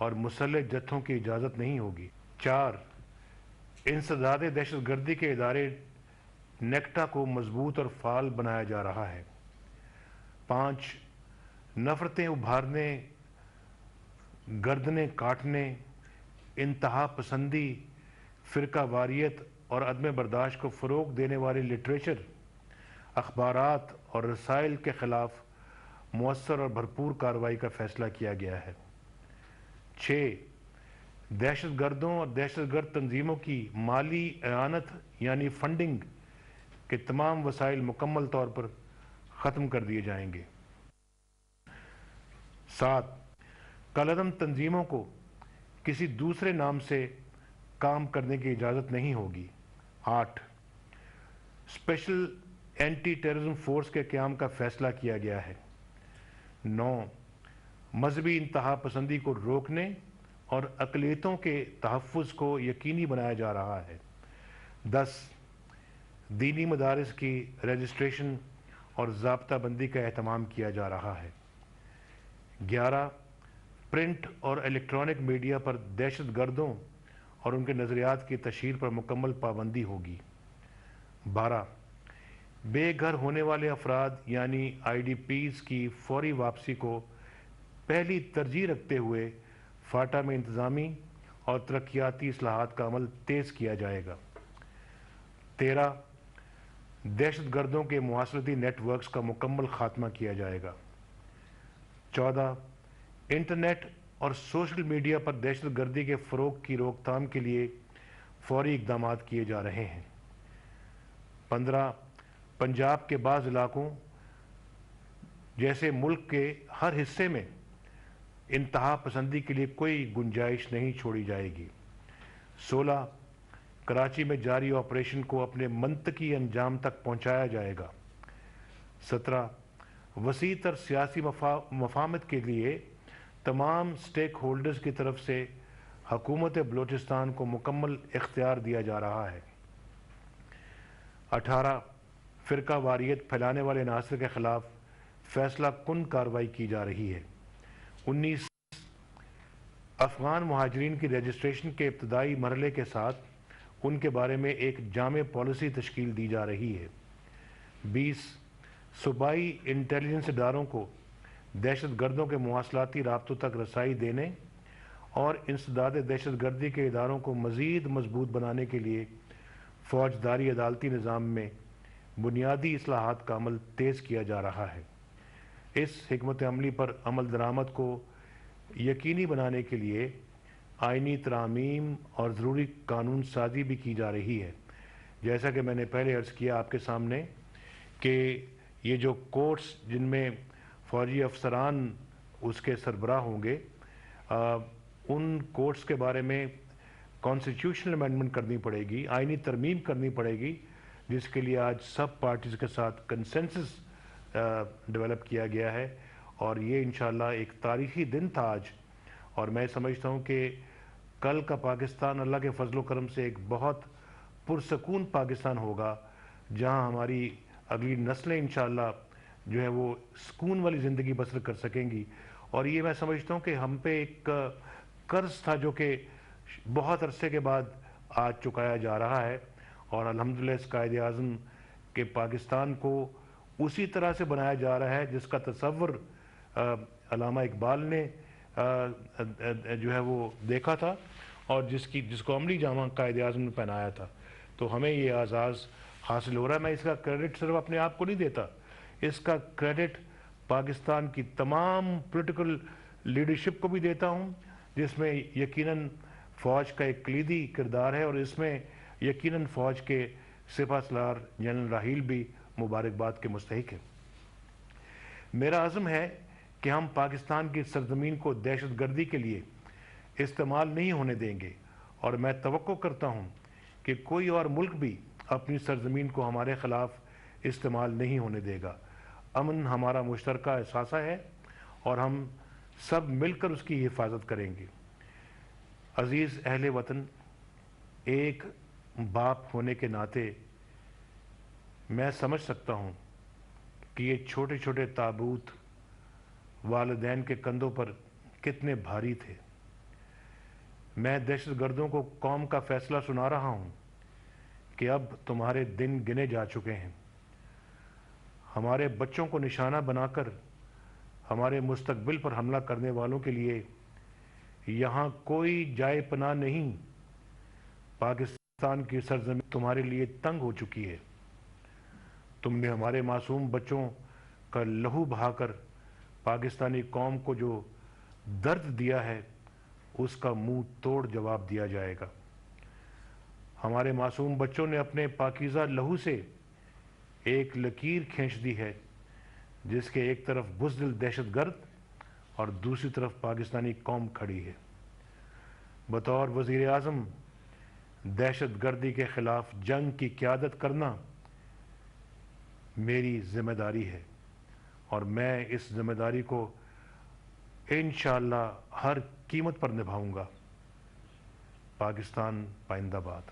اور مسلح جتھوں کی اجازت نہیں ہوگی۔ 4 انسداد دہشت گردی کے ادارے نیکٹا کو مضبوط اور فعال بنایا جا رہا ہے۔ 5 نفرتیں ابھارنے، گردنیں کاٹنے، انتہا پسندی، فرقہ واریت اور عدم برداشت کو فروغ دینے والی لٹریچر، اخبارات اور رسائل کے خلاف مؤثر اور بھرپور کارروائی کا فیصلہ کیا گیا ہے۔ 6 دہشت گردوں اور دہشت گرد تنظیموں کی مالی اعانت یعنی فنڈنگ کے تمام وسائل مکمل طور پر ختم کر دیے جائیں گے۔ 7 کالعدم تنظیموں کو کسی دوسرے نام سے کام کرنے کی اجازت نہیں ہوگی۔ 8 اسپیشل اینٹی ٹیررزم فورس کے قیام کا فیصلہ کیا گیا ہے۔ 9 مذہبی انتہا پسندی کو روکنے اور اقلیتوں کے تحفظ کو یقینی بنایا جا رہا ہے۔ 10 دینی مدارس کی رجسٹریشن اور ضابطہ بندی کا اہتمام کیا جا رہا ہے۔ 11 پرنٹ اور الیکٹرانک میڈیا پر دہشت گردوں اور ان کے نظریات کی تشہیر پر مکمل پابندی ہوگی۔ 12 بے گھر ہونے والے افراد یعنی آئی ڈی پیز کی فوری واپسی کو پہلی ترجیح رکھتے ہوئے فاٹا میں انتظامی اور ترقیاتی اصلاحات کا عمل تیز کیا جائے گا۔ 13 دہشت گردوں کے مواصلاتی نیٹ ورکس کا مکمل خاتمہ کیا جائے گا۔ 14 انٹرنیٹ اور سوشل میڈیا پر دہشت گردی کے فروغ کی روک تھام کے لیے فوری اقدامات کیے جا رہے ہیں۔ 15 پنجاب کے بعض علاقوں جیسے ملک کے ہر حصے میں انتہا پسندی کے لیے کوئی گنجائش نہیں چھوڑی جائے گی۔ 16 کراچی میں جاری آپریشن کو اپنے منطقی انجام تک پہنچایا جائے گا۔ 17 وسیع تر سیاسی مفاہمت کے لیے تمام سٹیک ہولڈرز کی طرف سے حکومت بلوچستان کو مکمل اختیار دیا جا رہا ہے۔ 18 فرقہ واریت پھیلانے والے عناصر کے خلاف فیصلہ کن کارروائی کی جا رہی ہے۔ 19 افغان مہاجرین کی رجسٹریشن کے ابتدائی مرحلے کے ساتھ ان کے بارے میں ایک جامع پالیسی تشکیل دی جا رہی ہے۔ 20 صوبائی انٹیلیجنس اداروں کو دہشت گردوں کے مواصلاتی رابطوں تک رسائی دینے اور انسداد دہشت گردی کے اداروں کو مزید مضبوط بنانے کے لیے فوجداری عدالتی نظام میں بنیادی اصلاحات کا عمل تیز کیا جا رہا ہے۔ اس حکمت عملی پر عمل درآمد کو یقینی بنانے کے لیے آئینی ترامیم اور ضروری قانون سازی بھی کی جا رہی ہے۔ جیسا کہ میں نے پہلے عرض کیا آپ کے سامنے کہ یہ جو کورٹس جن میں فوجی افسران اس کے سربراہ ہوں گے، ان کورٹس کے بارے میں کانسٹیٹیوشنل امینڈمنٹ کرنی پڑے گی، آئینی ترمیم کرنی پڑے گی، جس کے لیے آج سب پارٹیز کے ساتھ کنسنسس ڈیولپ کیا گیا ہے، اور یہ انشاءاللہ ایک تاریخی دن تھا آج، اور میں سمجھتا ہوں کہ کل کا پاکستان اللہ کے فضل و کرم سے ایک بہت پرسکون پاکستان ہوگا، جہاں ہماری اگلی نسلیں انشاءاللہ جو ہے وہ سکون والی زندگی بسر کر سکیں گی۔ اور یہ میں سمجھتا ہوں کہ ہم پہ ایک قرض تھا جو کہ بہت عرصے کے بعد آج چکایا جا رہا ہے، اور الحمدللہ اس قائد اعظم کے پاکستان کو اسی طرح سے بنایا جا رہا ہے جس کا تصور علامہ اقبال نے جو ہے وہ دیکھا تھا، اور جس کو عملی جامہ قائد اعظم نے پہنایا تھا۔ تو ہمیں یہ اعزاز حاصل ہو رہا ہے۔ میں اس کا کریڈٹ صرف اپنے آپ کو نہیں دیتا، اس کا کریڈٹ پاکستان کی تمام پولیٹیکل لیڈرشپ کو بھی دیتا ہوں، جس میں یقیناً فوج کا ایک کلیدی کردار ہے، اور اس میں یقیناً فوج کے سپہ سالار جنرل راحیل بھی مبارکباد کے مستحق ہیں۔ میرا عزم ہے کہ ہم پاکستان کی سرزمین کو دہشت گردی کے لیے استعمال نہیں ہونے دیں گے، اور میں توقع کرتا ہوں کہ کوئی اور ملک بھی اپنی سرزمین کو ہمارے خلاف استعمال نہیں ہونے دے گا۔ امن ہمارا مشترکہ اثاثہ ہے، اور ہم سب مل کر اس کی حفاظت کریں گے۔ عزیز اہل وطن، ایک باپ ہونے کے ناطے میں سمجھ سکتا ہوں کہ یہ چھوٹے چھوٹے تابوت والدین کے کندھوں پر کتنے بھاری تھے، میں دہشت گردوں کو قوم کا فیصلہ سنا رہا ہوں کہ اب تمہارے دن گنے جا چکے ہیں۔ ہمارے بچوں کو نشانہ بنا کر ہمارے مستقبل پر حملہ کرنے والوں کے لیے یہاں کوئی جائے پناہ نہیں۔ پاکستان کی سرزمین تمہارے لیے تنگ ہو چکی ہے۔ تم نے ہمارے معصوم بچوں کا لہو بہا کر پاکستانی قوم کو جو درد دیا ہے اس کا منہ توڑ جواب دیا جائے گا۔ ہمارے معصوم بچوں نے اپنے پاکیزہ لہو سے ایک لکیر کھینچ دی ہے جس کے ایک طرف بزدل دہشت گرد اور دوسری طرف پاکستانی قوم کھڑی ہے۔ بطور وزیر اعظم دہشت گردی کے خلاف جنگ کی قیادت کرنا میری ذمہ داری ہے اور میں اس ذمہ داری کو انشاءاللہ ہر قیمت پر نبھاؤں گا۔ پاکستان پائندہ باد۔